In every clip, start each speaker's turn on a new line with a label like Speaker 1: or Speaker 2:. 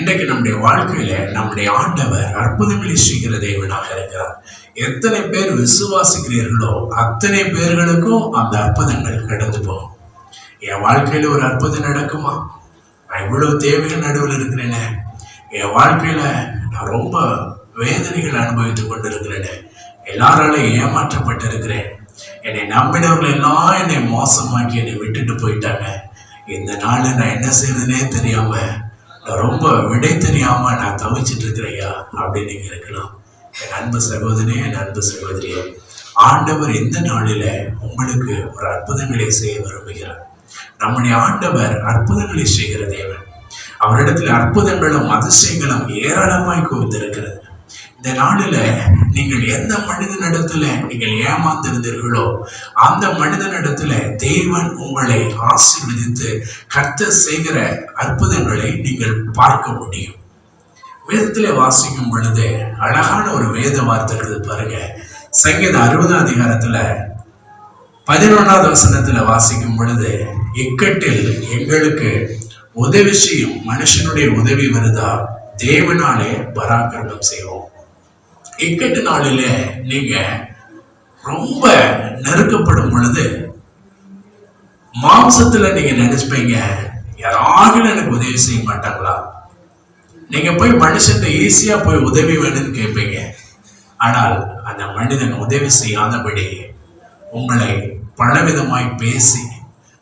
Speaker 1: இன்றைக்கு நம்முடைய வாழ்க்கையில நம்முடைய ஆண்டவர் அற்புதங்களை செய்கிற தேவனாக இருக்கிறார். எத்தனை பேர் விசுவாசிக்கிறீர்களோ அத்தனை பேர்களுக்கும் அந்த அற்புதங்கள் கடந்து போகும். என் வாழ்க்கையில ஒரு அற்புதம் நடக்குமா? நான் இவ்வளவு தேவைகள் நடுவில் இருக்கிறேனே, என் வாழ்க்கையில நான் ரொம்ப வேதனைகள் அனுபவித்துக் கொண்டிருக்கிறேனே, எல்லாராலும் ஏமாற்றப்பட்டு இருக்கிறேன், என்னை நம்பினவர்கள் எல்லாம் என்னை மோசமாக்கி என்னை விட்டுட்டு போயிட்டாங்க, இந்த நாள் நான் என்ன செய்யறதுனே தெரியாம ரொம்ப விடை தெரியாம நான் தவிச்சிட்டு இருக்கிறையா அப்படின்னு நீங்க இருக்கலாம். என் அன்பு சகோதரி, என் அன்பு சகோதரியே, ஆண்டவர் இந்த நாளில உங்களுக்கு ஒரு அற்புதங்களை செய்ய விரும்புகிறார். நம்முடைய ஆண்டவர் அற்புதங்களை செய்கிற தேவன். அவரிடத்தில் அற்புதங்களும் அதிசயங்களும் ஏராளமாய் குவிந்திருக்கிறது. இந்த நாளில நீங்கள் எந்த மனிதனிடத்துல நீங்கள் ஏமாந்திருந்தீர்களோ அந்த மனிதனிடத்துல தேவன் உங்களை ஆசீர்வதித்து கர்த்தர் செய்கிற அற்புதங்களை நீங்கள் பார்க்க முடியும். வேதத்திலே வாசிக்கும் பொழுது அழகான ஒரு வேத வார்த்தை இருக்குது பாருங்க. சங்கீதம் 60 அதிகாரத்துல 11வது வசனத்துல வாசிக்கும் பொழுது, இக்கட்டில் எங்களுக்கு உதவி செய்யும் மனுஷனுடைய உதவி வருதா, தேவனாலே பராக்கிரமம் செய்வோம். இக்கட்டு நாளில நீங்க ரொம்ப நெருக்கப்படும் பொழுது மாம்சத்துல நீங்க நினைச்சுப்பீங்க, யாராவது எனக்கு உதவி செய்ய மாட்டாங்களா? நீங்க போய் மனுஷன் ஈஸியா போய் உதவி வேணும்னு கேட்பீங்க. ஆனால் அந்த மனிதன் உதவி செய்யாதபடி உங்களை பலவிதமாய் பேசி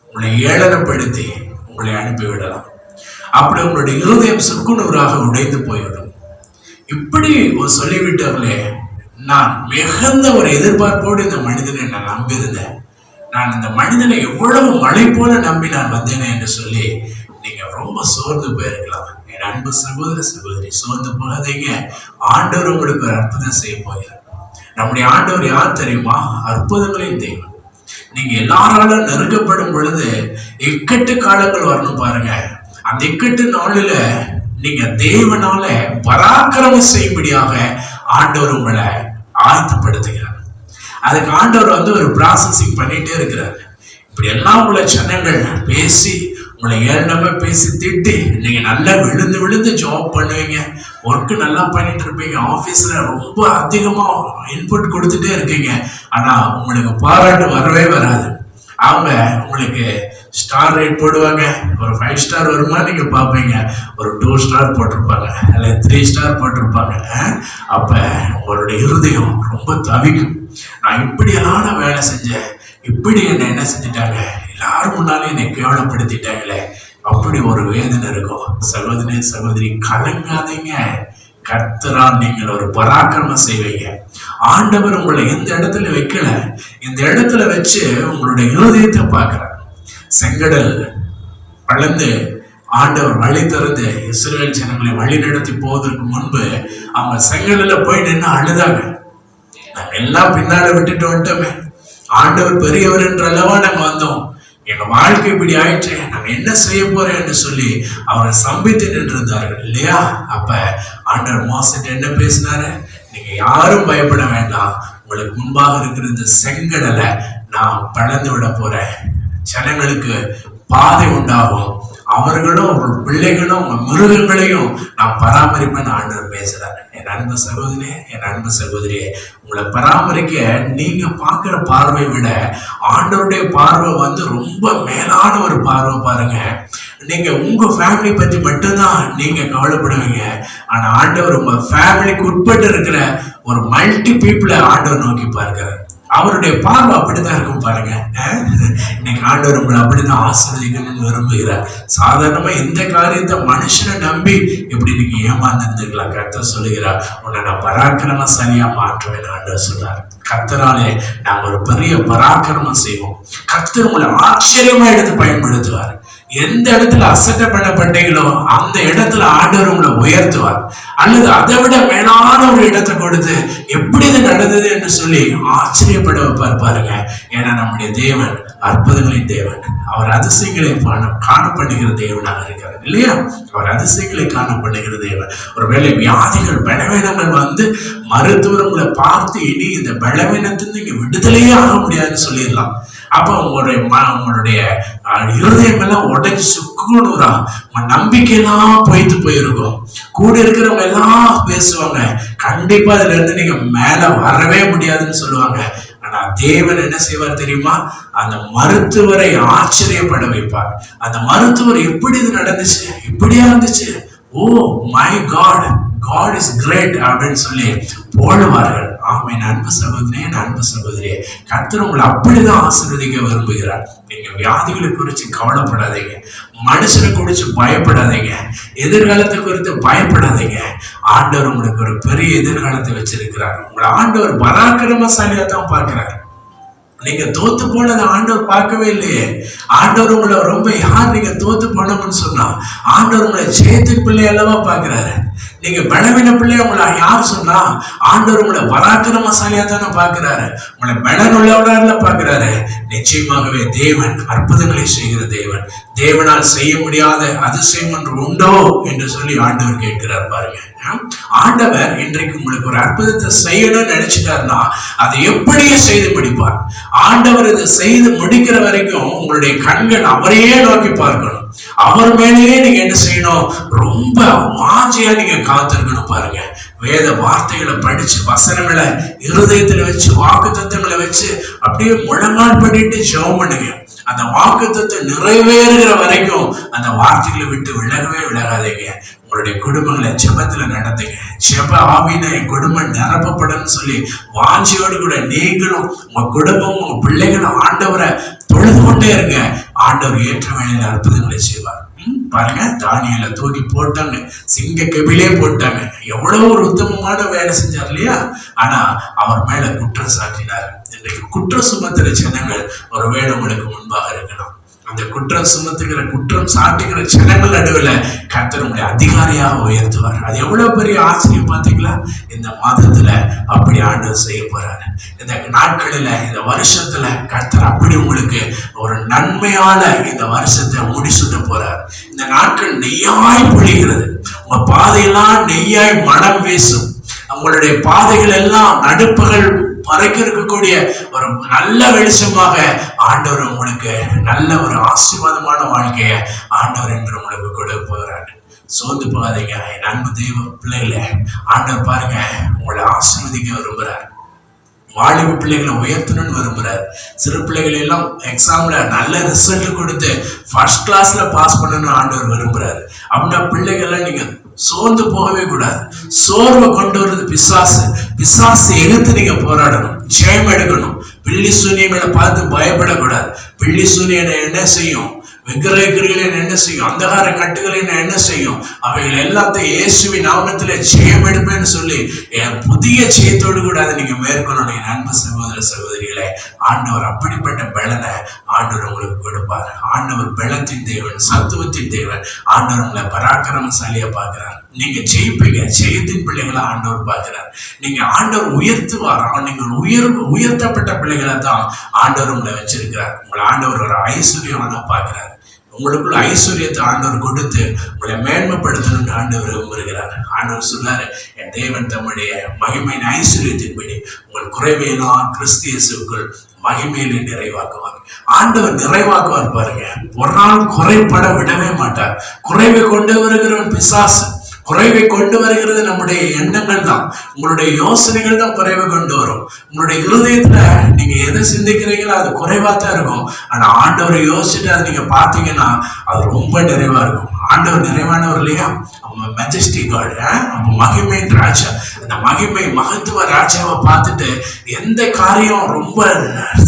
Speaker 1: உங்களை ஏளனப்படுத்தி உங்களை அனுப்பிவிடலாம். அப்படி உங்களுடைய இருதயம் சுக்குநூறாக உடைந்து போய்விடும். இப்படி சொல்லிவிட்டார்களே, நான் மிகுந்த ஒரு எதிர்பார்ப்போடு இந்த மனிதனை நான் நம்பியிருந்தேன், நான் இந்த மனிதனை எவ்வளவு மழை போல நம்பி நான் வந்தேனே என்று சொல்லி நீங்க ரொம்ப சோர்ந்து போயிருக்கலாம். என் அன்பு சகோதர சகோதரி, சோர்ந்து போகாதீங்க. ஆண்டவர் உங்களுக்கு ஒரு அற்புதம் செய்ய போகிறார். நம்முடைய ஆண்டவர் யார் தெரியுமா? அற்புதங்களின் தெய்வம். நீங்க எல்லாராலும் நெருக்கப்படும் பொழுது இக்கட்டு காலங்கள் வரணும் பாருங்க. அந்த இக்கட்டு நாளில நீங்க தேவனால பராக்கிரமம் செய்யும்படியாக ஆண்டவர் உங்களை ஆயத்தப்படுத்துகிறார். அதுக்கு ஆண்டவர் ஒரு ப்ராசஸிங் பண்ணிட்டே இருக்கிறார். இப்படி எல்லாம் உங்களை ஜனங்கள் பேசி உங்களை ஏழனமா பேசி திட்டி நீங்க நல்லா விழுந்து விழுந்து ஜாப் பண்ணுவீங்க, ஒர்க்கு நல்லா பண்ணிட்டு இருப்பீங்க, ஆபீஸ்ல ரொம்ப அதிகமா இன்புட் கொடுத்துட்டே இருக்கீங்க. ஆனா உங்களுக்கு பாராட்டு வரவே வராது. அவங்க உங்களுக்கு ஸ்டார் ரேட் போடுவாங்க. ஒரு 5 ஸ்டார் வருமா நீங்க பாப்பீங்க, ஒரு 2 ஸ்டார் போட்டிருப்பாங்க, அல்ல 3 ஸ்டார் போட்டிருப்பாங்க. அப்ப உங்களுடைய இருதயம் ரொம்ப தவிக்கும். நான் இப்படியெல்லாம் வேலை செஞ்சேன், இப்படி என்ன செஞ்சுட்டாங்க, எல்லாரும் முன்னாலும் என்னை கேவலப்படுத்திட்டாங்களே, அப்படி ஒரு வேதனை இருக்கும். சகோதரி சகோதரி, கலங்காதீங்க. கர்த்தரால் நீங்கள் ஒரு பராக்கிரமம் செய்வீங்க. ஆண்டவர் உங்களை எந்த இடத்துல வைக்கல, இந்த இடத்துல வச்சு உங்களுடைய இருதயத்தை பார்க்கிறார். செங்கடல் வளர்ந்து ஆண்டவர் வழி திறந்து இஸ்ரவேல் ஜனங்களை வழி நடத்தி போவதற்கு முன்பு அவங்க செங்கடல்ல போய் நின்று அழுதாங்க. நாங்க எல்லாம் பின்னால விட்டுட்டு வந்துட்டோமே, ஆண்டவர் பெரியவர் என்ற அளவா நாங்க வந்தோம், எங்க வாழ்க்கை இப்படி ஆயிடுச்சு, நாங்க என்ன செய்ய போறோம் என்று சொல்லி அவரை சம்பித்து நின்றிருந்தார்கள் இல்லையா? அப்ப ஆண்டவர் மோசேட்ட என்ன பேசினாரு? நீங்க யாரும் பயப்பட வேண்டாம், உங்களுக்கு முன்பாக இருக்கிற இந்த செங்கடலை நான் பிளந்து விட போறேன், ஜனங்களுக்கு பாதை உண்டாகும், அவர்களும் உங்கள் பிள்ளைகளும் உங்க மிருகங்களையும் நான் பராமரிப்பேன்னு ஆண்டவர் பேசுறாரு. என் அன்பு சகோதரி, என் அன்பு சகோதரியே, உங்களை பராமரிக்க நீங்க பார்க்கிற பார்வை விட ஆண்டவருடைய பார்வை ரொம்ப மேலான ஒரு பார்வை பாருங்க. நீங்க உங்க ஃபேமிலி பத்தி மட்டும்தான் நீங்க கவலைப்படுவீங்க. ஆனா ஆண்டவர் உங்க ஃபேமிலிக்கு உட்பட்டு இருக்கிற ஒரு மல்டி பீப்புளை ஆண்டவர் நோக்கி பார்க்கிறார். அவருடைய பார்வை அப்படித்தான் இருக்கும் பாருங்க. இன்னைக்கு ஆண்டவர் உங்களை அப்படிதான் ஆசீர்வதிக்கணும்னு விரும்புகிறார். சாதாரணமா இந்த காரியத்தை மனுஷனை நம்பி இப்படி நீங்க ஏமாந்துருந்துக்கலாம். கர்த்தர் சொல்லுகிறார், உன்னை நான் பராக்கிரமசாலியா மாற்றுவேன் ஆண்டவர் சொல்றார். கர்த்தராலே நாங்க ஒரு பெரிய பராக்கிரமம் செய்வோம். கர்த்தர் உங்களை ஆச்சரியமா எடுத்து பயன்படுத்துவார். எந்த இடத்துல அசட்டை பண்ணப்பட்டீங்களோ அந்த இடத்துல ஆண்டவர் உங்களை உயர்த்துவார். அல்லது அதை விட மேலான ஒரு இடத்தை கொடுத்து எப்படி இது நடந்தது என்று சொல்லி ஆச்சரியப்பட வைப்பார் பாருங்க. ஏன்னா நம்முடைய தேவன் அற்புதங்களின் தேவன். அவர் அதிசயங்களை காணப்படுகிற தேவனாக இருக்கிறார் இல்லையா? அவர் அதிசயங்களை காணப்படுகிற தேவன். ஒருவேளை வியாதிகள் பலவீனங்கள் மருத்துவர் உங்களை பார்த்து இனி இந்த பலவீனத்திலிருந்து இங்க விடுதலையே ஆக முடியாதுன்னு சொல்லிடலாம். அப்ப உங்களுடைய இருதயம் எல்லாம் உடைஞ்சு சுக்குநூறா நம்பிக்கையெல்லாம் போயிட்டு போயிருக்கும். கூட இருக்கிறவங்க எல்லாம் பேசுவாங்க, கண்டிப்பா அதுல இருந்து நீங்க மேல வரவே முடியாதுன்னு சொல்லுவாங்க. ஆனா தேவன் என்ன செய்வார் தெரியுமா? அந்த மருத்துவரை ஆச்சரியப்பட வைப்பார். அந்த மருத்துவர் எப்படி இது நடந்துச்சு, இப்படியா இருந்துச்சு, oh my God, God is great அப்படின்னு சொல்லி போடுவார்கள். ஆமென். அன்பு சகோதரியே, அன்பு சகோதரியே, கர்த்தர் உங்களை அப்படிதான் ஆசீர்வதிக்க விரும்புகிறார். நீங்க வியாதிகளை குறித்து கவலைப்படாதீங்க, மனுஷனை குறித்து பயப்படாதீங்க, எதிர்காலத்தை குறித்து பயப்படாதீங்க. ஆண்டவர் உங்களுக்கு ஒரு பெரிய எதிர்காலத்தை வச்சிருக்கிறார். உங்களை ஆண்டவர் பராக்கிரமசாலியா தான் பார்க்கிறார். நீங்க தோத்து போனதை ஆண்டவர் பார்க்கவே இல்லையே. ஆண்டவர் உங்களை ரொம்ப, யார் நீங்க தோத்து போனோம்னு சொன்னா, ஆண்டவர் உங்களை ஜெயத்து பிள்ளை அல்லவா பார்க்கிறாரு. நீங்க பலவீன பிள்ளைய உங்களை யார் சொன்னா, ஆண்டவர் உங்களை பராக்கிரமசாலியா தானே பார்க்கிறாரு, உங்களை பலன் உள்ளவர்கள பார்க்கிறாரு. நிச்சயமாகவே தேவன் அற்புதங்களை செய்கிற தேவன். தேவனால் செய்ய முடியாத அதிசயம் ஒன்று உண்டோ என்று சொல்லி ஆண்டவர் கேட்கிறார். பாருங்க, ஆண்டவர் இன்றைக்கு உங்களுக்கு ஒரு அற்புதத்தை செய்யணும்னு நினைச்சிட்டாருன்னா அதை எப்படியே செய்து முடிப்பார். ஆண்டவர் இதை செய்து முடிக்கிற வரைக்கும் உங்களுடைய கண்கள் அவரையே நோக்கி பார்க்கணும். அவர் மேலேயே நீங்க என்ன செய்யணும், ரொம்ப வாஞ்சியா நீங்க காத்திருக்கணும். பாருங்க, வேத வார்த்தைகளை படிச்சு, வசனங்களை இருதயத்துல வச்சு, வாக்கு தத்துவங்களை வச்சு அப்படியே முழங்கால் பண்ணிட்டு ஜெபம் பண்ணுங்க. அந்த வாக்கு தத்துவம் நிறைவேறுகிற வரைக்கும் அந்த வார்த்தைகளை விட்டு விலகவே விலகாதீங்க. உங்களுடைய குடும்பங்களை ஜெபத்துல நடத்துங்க. ஜெப ஆவியில என் குடும்பம் நிரப்பப்படும் சொல்லி வாஞ்சியோடு கூட நீங்களும் உங்க குடும்பம் உங்க பிள்ளைகளும் ஆண்டவரை தொழுது கொண்டே இருங்க. ஆண்டவர் ஏற்ற வேளையில அற்புதங்களை செய்வார். பாருங்க, தானியேலை தூக்கி போட்டாங்க, சிங்க கெபிலே போட்டாங்க. எவ்வளவு ஒரு உத்தமமான வேலை செஞ்சார் இல்லையா? ஆனா அவர் மேல குற்றம் சாட்டினார். இன்றைக்கு குற்றம் சுமத்துற ஜனங்கள் ஒருவேளை உங்களுக்கு முன்பாக இருக்கலாம். அந்த குற்றம் சுமத்துகிற, குற்றம் சாட்டுகிற ஜனங்கள் நடுவில் கர்த்தர் உங்களை அதிகாரியாக உயர்த்துவார். அது எவ்வளவு பெரிய ஆச்சரியம் பார்த்தீங்களா? இந்த மாதத்துல அப்படி ஆண்டவர் செய்ய போறாரு. இந்த நாட்களில, இந்த வருஷத்துல கர்த்தர் அப்படி உங்களுக்கு ஒரு நன்மையான இந்த வருஷத்தை முடிச்சுட்டு போறார். இந்த நாட்கள் நெய்யாய் பொழிகிறது. உங்க பாதையெல்லாம் நெய்யாய் மனம் வீசும். உங்களுடைய பாதைகள் எல்லாம் நடுப்பகல் மறைக்க இருக்கக்கூடிய ஒரு நல்ல வெளிச்சமாக ஆண்டவர் உங்களுக்கு நல்ல ஒரு ஆசீர்வாதமான வாழ்க்கைய ஆண்டவர் என்று உங்களுக்கு கொடுக்க போகிறார். சோர்ந்து போகாதீங்க என் அன்பு தெய்வ பிள்ளைகளை. ஆண்டவர் பாருங்க உங்களை ஆசீர்வதிக்க விரும்புறார். வாலிப பிள்ளைகளை உயர்த்தணும்னு விரும்புறாரு. சிறு பிள்ளைகள் எல்லாம் எக்ஸாம்ல நல்ல ரிசல்ட் கொடுத்து ஃபர்ஸ்ட் கிளாஸ்ல பாஸ் பண்ணணும்னு ஆண்டவர் விரும்புறாரு. அப்படின்னா பிள்ளைகளை நீங்க சோர்ந்து போகவே கூடாது. சோர்வை கொண்டு வருது பிசாசு. பிசாசு எதிர்த்து நீங்க போராடணும், ஜெயம் எடுக்கணும். பில்லி சூனியங்களை பார்த்து பயப்படக்கூடாது. பில்லி சூனியனை என்ன செய்யும், விக்கிரகங்களை என்ன செய்யும், அந்தகார கட்டுகளை என்ன செய்யும், அவைகள் எல்லாத்தையும் இயேசுவின் நாமத்திலே ஜெயம் எடுப்பேன்னு சொல்லி என் புதிய ஜெயத்தோடு கூட அதை நீங்க மேற்கொள்ளணும். என் அன்பு சகோதர சகோதரிகளே, ஆண்டவர் அப்படிப்பட்ட பலனை ஆண்டவர் உங்களுக்கு கொடுப்பார். ஆண்டவர் பலத்தின் தேவன், சத்துவத்தின் தேவன். ஆண்டவர் உங்களை பராக்கிரமசாலியா பார்க்கிறார். நீங்க ஜெயிப்பீங்க, ஜெயத்தின் பிள்ளைகளை ஆண்டவர் பார்க்கிறார். நீங்க ஆண்டவர் உயர்த்துவார். நீங்கள் உயர்த்தப்பட்ட பிள்ளைகளை தான் ஆண்டவர் உங்களை வச்சிருக்கிறார். உங்களை ஆண்டவர் ஒரு ஐஸ்வர்யமான பார்க்கிறார். உங்களுக்குள்ள ஐஸ்வர்யத்தை ஆண்டவர் கொடுத்து உங்களை மேன்மைப்படுத்தணும்னு ஆண்டவர் விரும்புகிறார். ஆண்டவர் சொன்னாரு, என் தேவன் தம்முடைய மகிமையின் ஐஸ்வர்யத்தின்படி உங்கள் குறைவையெல்லாம் கிறிஸ்து இயேசுவுக்குள் மகிமையிலே நிறைவாக்குவார். ஆண்டவர் நிறைவாக்குவார். பாருங்க, ஒரு நாள் குறைபட விடவே மாட்டார். குறைவை கொண்டு வருகிறவன் பிசாசு. குறைவை கொண்டு வருகிறது நம்முடைய எண்ணங்கள் தான், உங்களுடைய யோசனைகள் தான் குறைவை கொண்டு வரும். உங்களுடைய இருதயத்துல நீங்க எதை சிந்திக்கிறீங்களோ அது குறைவா தான் இருக்கும். ஆனா ஆண்டவரை யோசிச்சுட்டு அதை நீங்க பார்த்தீங்கன்னா அது ரொம்ப நிறைவா இருக்கும். ஆண்டவர் நிறைவானவர் இல்லையா? மெஜஸ்டிக் காட், மகிமையின் ராஜா. அந்த மகிமை மகத்துவ ராஜாவை பார்த்துட்டு எந்த காரியம் ரொம்ப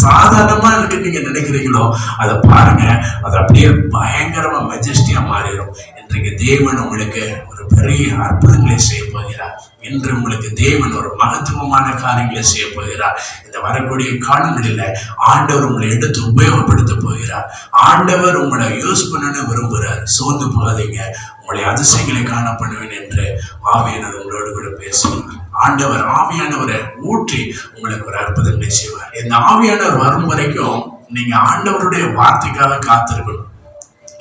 Speaker 1: சாதாரணமா இருக்கு நீங்க நினைக்கிறீங்களோ அதை பாருங்க, அது அப்படியே பயங்கரமா மெஜஸ்டியா மாறிடும். இன்றைக்கு தேவன் உங்களுக்கு ஒரு பெரிய அற்புதங்களை செய்ய போகிறார். இன்று உங்களுக்கு தேவன் ஒரு மகத்துவமான காரியங்களை செய்ய போகிறார். இந்த வரக்கூடிய காலங்களில ஆண்டவர் உங்களை எடுத்து உபயோகப்படுத்த போகிறார். ஆண்டவர் உங்களை யூஸ் பண்ணணும்னு விரும்புகிறார். சோர்ந்து போகாதீங்க, உங்களை அதிசயங்களை காணப்படுவேன் என்று ஆவியானவர் உங்களோடு கூட பேசுவார். ஆண்டவர் ஆவியானவரை ஊற்றி உங்களுக்கு ஒரு அற்புதங்களை செய்வார். இந்த ஆவியானவர் வரும் வரைக்கும் நீங்க ஆண்டவருடைய வார்த்தைக்காக காத்திருக்கணும்.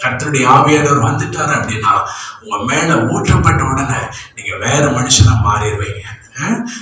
Speaker 1: கர்த்தருடைய ஆவியானவர் வந்துட்டாரு அப்படின்னா உங்க மேல ஊற்றப்பட்ட உடனே நீங்க வேற மனுஷனா மாறிடுவீங்க.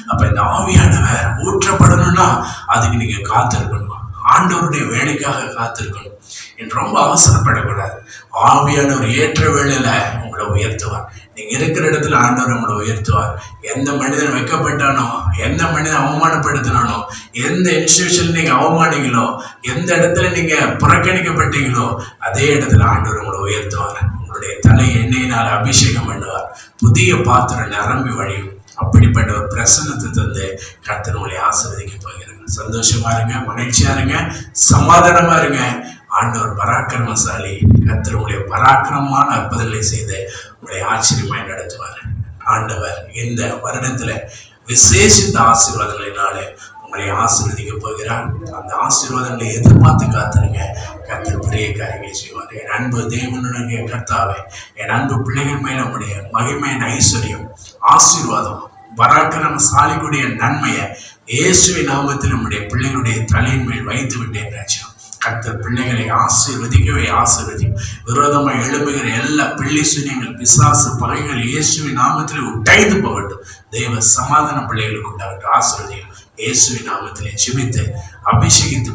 Speaker 1: அப்ப இந்த ஆவியானவர் ஊற்றப்படணும்னா அதுக்கு நீங்க காத்திருக்கணும். ஆண்டவருடைய வேலைக்காக காத்திருக்கணும். என்று ரொம்ப அவசரப்படக்கூடாது. ஆவியானவர் ஏற்ற வேளையில உங்களை உயர்த்துவார். நீங்க இருக்கிற இடத்துல ஆண்டவர் உங்களை உயர்த்துவார். எந்த மனிதன் வைக்கப்பட்டானோ, எந்த மனிதன் அவமானப்படுத்தினானோ, எந்த இன்ஸ்டிடியூஷன் நீங்க அவமானீங்களோ, எந்த இடத்துல நீங்க புறக்கணிக்கப்பட்டீங்களோ, அதே இடத்துல ஆண்டவர் உங்களை உயர்த்துவார். உங்களுடைய தலை எண்ணெயினால் அபிஷேகம் பண்ணுவார். புதிய பாத்திரம் நிரம்பி வழியும். அப்படிப்பட்ட ஒரு பிரசன்னத்தை தந்து கர்த்தர் உங்களை ஆசீர்வதிக்க போகிறார். சந்தோஷமா இருங்க, மகிழ்ச்சியா இருங்க, சமாதானமா இருங்க. ஆண்டவர் பராக்கிரமசாலி. கர்த்தர் உங்களுடைய பராக்கிரமமான அற்புதங்களை செய்து உங்களை ஆச்சரியமாய் நடத்துவார். ஆண்டவர் இந்த வருடத்துல விசேஷித்த ஆசீர்வாதங்களினாலே உங்களை ஆசீர்வதிக்க போகிறார். அந்த ஆசீர்வாதங்களை எதிர்பார்த்து காத்துருங்க. கர்த்தர் பெரிய காரியங்களை செய்வார். என் அன்பு தேவனுடைய கர்த்தாவே, என் அன்பு பிள்ளைகள் மேல உடைய மகிமையின் ஐஸ்வர்யம், ஆசீர்வாதம், பராக்கிரமசாலிக்குடைய நன்மையை இயேசுவின் நாமத்தில் நம்முடைய பிள்ளைகளுடைய தலையின் மேல் வைத்து விட்டேன் ராஜா. கர்த்தர் பிள்ளைகளை ஆசீர்வதிக்கவே ஆசீர்வதிக்கும். விரோதமாக எழுப்புகிற எல்லா பிள்ளை சூனியங்கள், பிசாசு பகைகள் இயேசுவின் நாமத்தில் உடைந்து போகட்டும். தெய்வ சமாதான பிள்ளைகளுக்கு உண்டாகட்டும். ஆசீர்வதியும். இயேசுவின் நாமத்திலே ஜெபித்து அபிஷேகித்து